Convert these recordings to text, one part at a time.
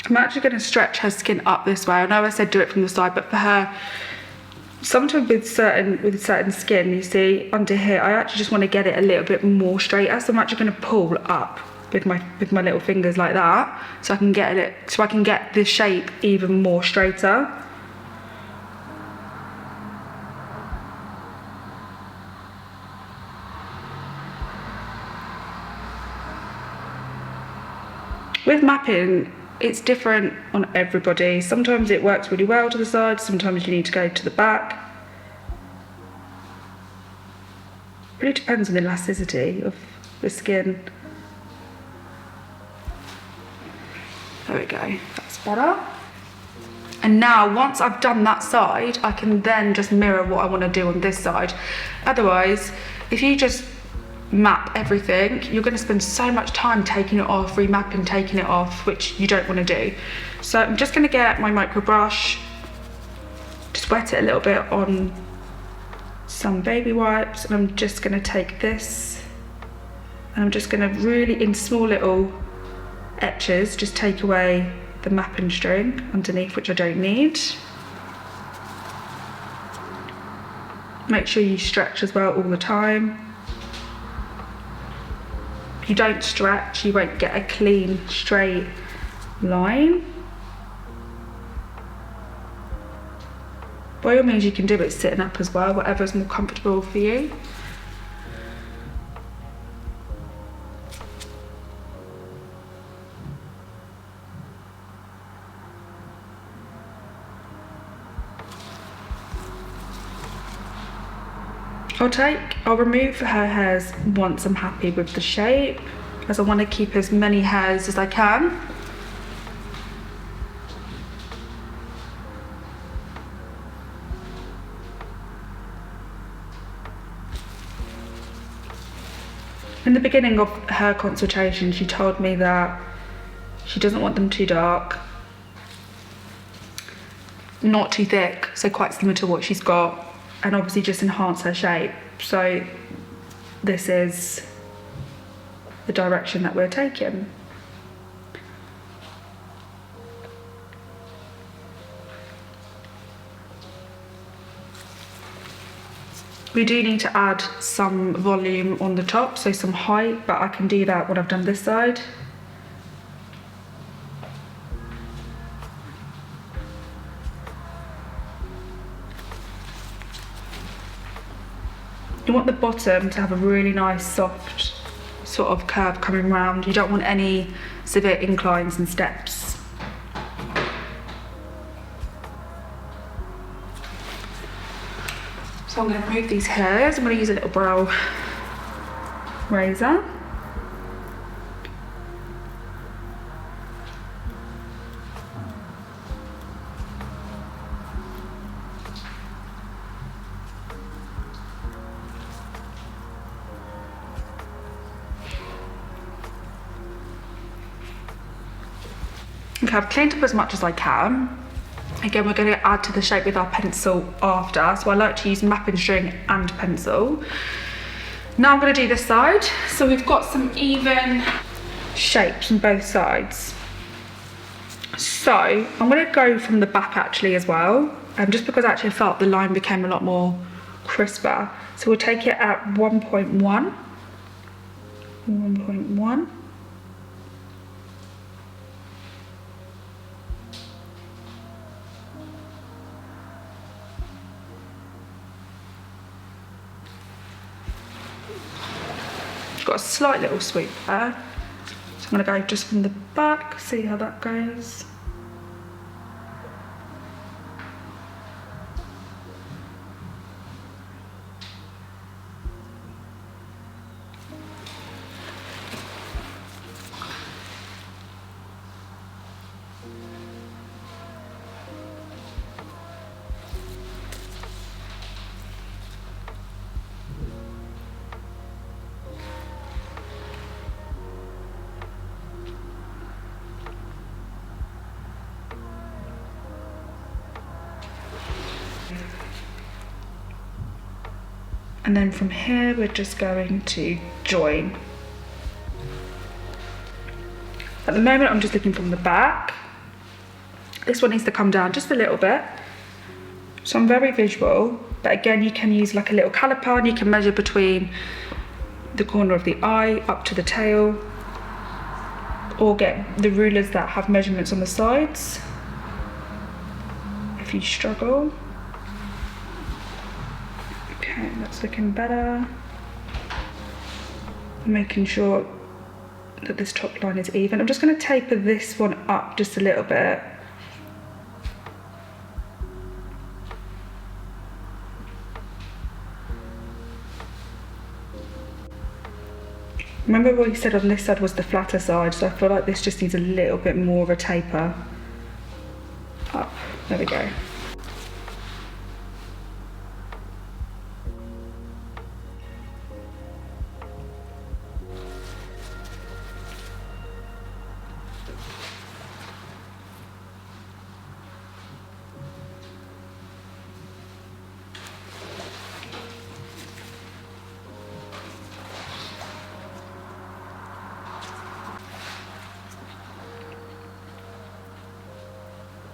I'm actually going to stretch her skin up this way. I know I said do it from the side, but for her, sometimes with certain skin, you see under here, I actually just want to get it a little bit more straighter. So I'm actually going to pull up with my little fingers like that, so I can get the shape even more straighter. With mapping, it's different on everybody. Sometimes it works really well to the side, sometimes you need to go to the back. It really depends on the elasticity of the skin. There we go, that's better. And now, once I've done that side, I can then just mirror what I want to do on this side. Otherwise, if you just map everything, you're going to spend so much time taking it off, remapping, taking it off, which you don't want to do. So I'm just going to get my micro brush, just wet it a little bit on some baby wipes, and I'm just going to take this and I'm just going to really, in small little etches, just take away the mapping string underneath, which I don't need. Make sure you stretch as well all the time. If you don't stretch, you won't get a clean, straight line. By all means, you can do it sitting up as well, whatever's more comfortable for you. I'll remove her hairs once I'm happy with the shape, as I want to keep as many hairs as I can. In the beginning of her consultation, she told me that she doesn't want them too dark, not too thick, so quite similar to what she's got, and obviously just enhance her shape. So this is the direction that we're taking. We do need to add some volume on the top, so some height, but I can do that when I've done this side. You want the bottom to have a really nice soft sort of curve coming round. You don't want any severe inclines and steps. So I'm going to remove these hairs. I'm going to use a little brow razor. Okay, I've cleaned up as much as I can. Again, we're going to add to the shape with our pencil after, so I like to use mapping string and pencil. Now I'm going to do this side. So we've got some even shapes on both sides. So I'm going to go from the back actually as well, just because I actually felt the line became a lot more crisper. So we'll take it at 1.1. 1.1. Got a slight little sweep there, so I'm going to go just from the back, see how that goes. And then from here, we're just going to join. At the moment, I'm just looking from the back. This one needs to come down just a little bit. So I'm very visual, but again, you can use like a little caliper and you can measure between the corner of the eye up to the tail, or get the rulers that have measurements on the sides if you struggle. Okay, that's looking better. Making sure that this top line is even. I'm just going to taper this one up just a little bit. Remember what you said on this side was the flatter side, so I feel like this just needs a little bit more of a taper up. There we go.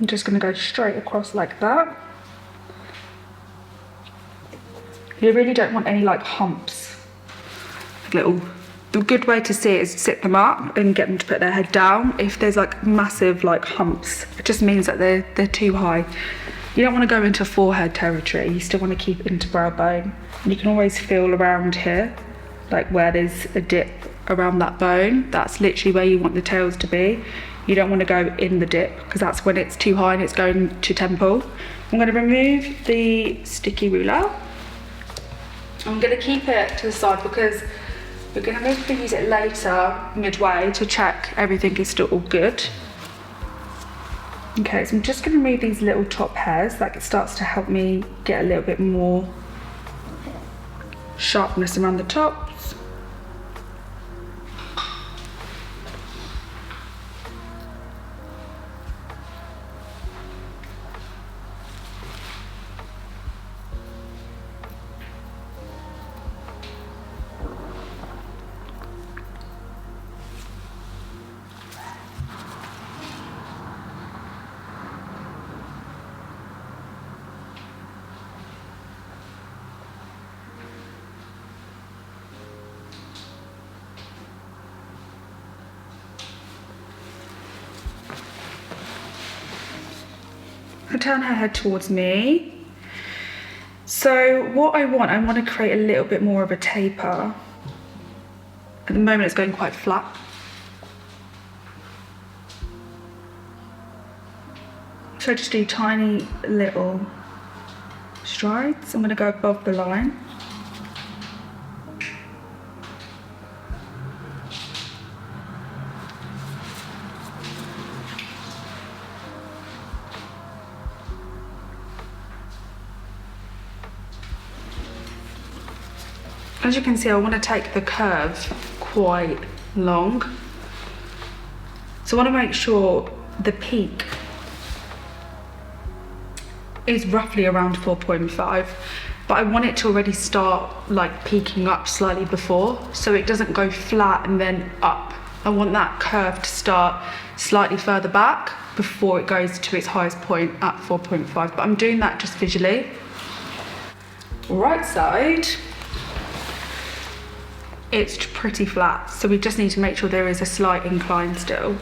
I'm just going to go straight across like that. You really don't want any like humps. The good way to see it is sit them up and get them to put their head down. If there's like massive like humps, it just means that they're too high. You don't want to go into forehead territory. You still want to keep into brow bone. And you can always feel around here, like where there's a dip around that bone. That's literally where you want the tails to be. You don't want to go in the dip because that's when it's too high and it's going to temple. I'm going to remove the sticky ruler. I'm going to keep it to the side because we're going to use it later, midway, to check everything is still all good. Okay, so I'm just going to remove these little top hairs. That starts to help me get a little bit more sharpness around the tops. I turn her head towards me. So what I want to create a little bit more of a taper. At the moment it's going quite flat. So I just do tiny little strides. I'm going to go above the line. As you can see, I want to take the curve quite long. So I want to make sure the peak is roughly around 4.5, but I want it to already start like peaking up slightly before, so it doesn't go flat and then up. I want that curve to start slightly further back before it goes to its highest point at 4.5, but I'm doing that just visually. Right side, it's pretty flat, so we just need to make sure there is a slight incline still.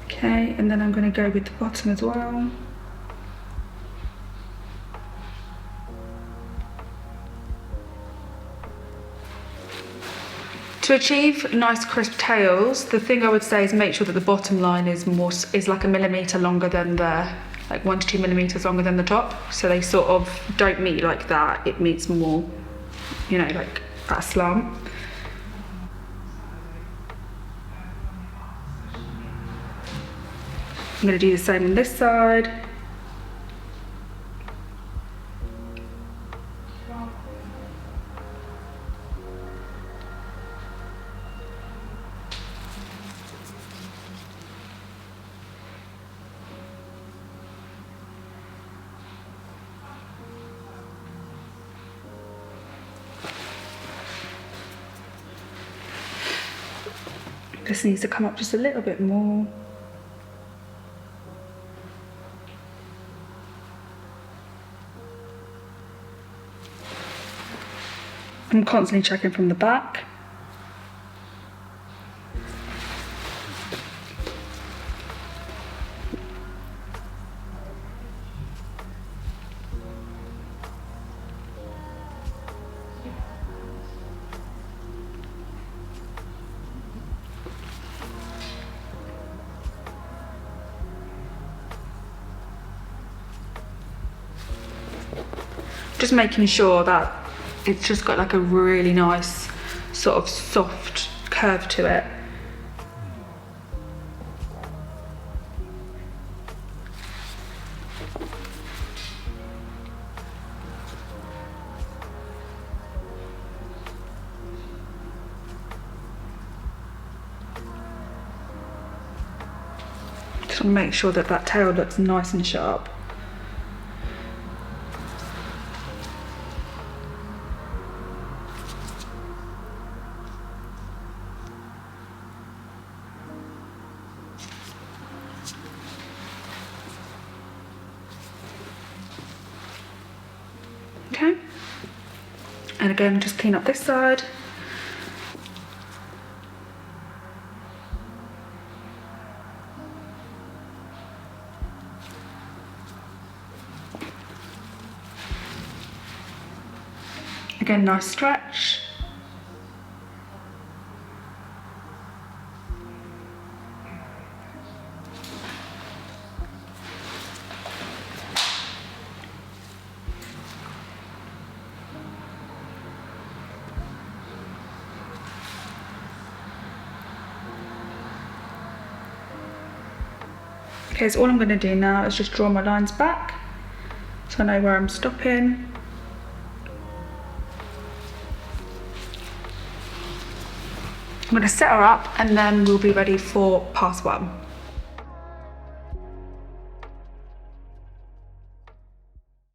Okay, and then I'm going to go with the bottom as well. To achieve nice crisp tails, the thing I would say is make sure that the bottom line is like a millimetre longer than like 1 to 2 millimetres longer than the top, so they sort of don't meet like that. It meets more, you know, like at a slant. I'm going to do the same on this side. This needs to come up just a little bit more. I'm constantly checking from the back. Just making sure that it's just got like a really nice sort of soft curve to it. Just want to make sure that that tail looks nice and sharp. Okay, and again, just clean up this side. Again, nice stretch. Okay, so all I'm going to do now is just draw my lines back so I know where I'm stopping. I'm going to set her up and then we'll be ready for pass 1.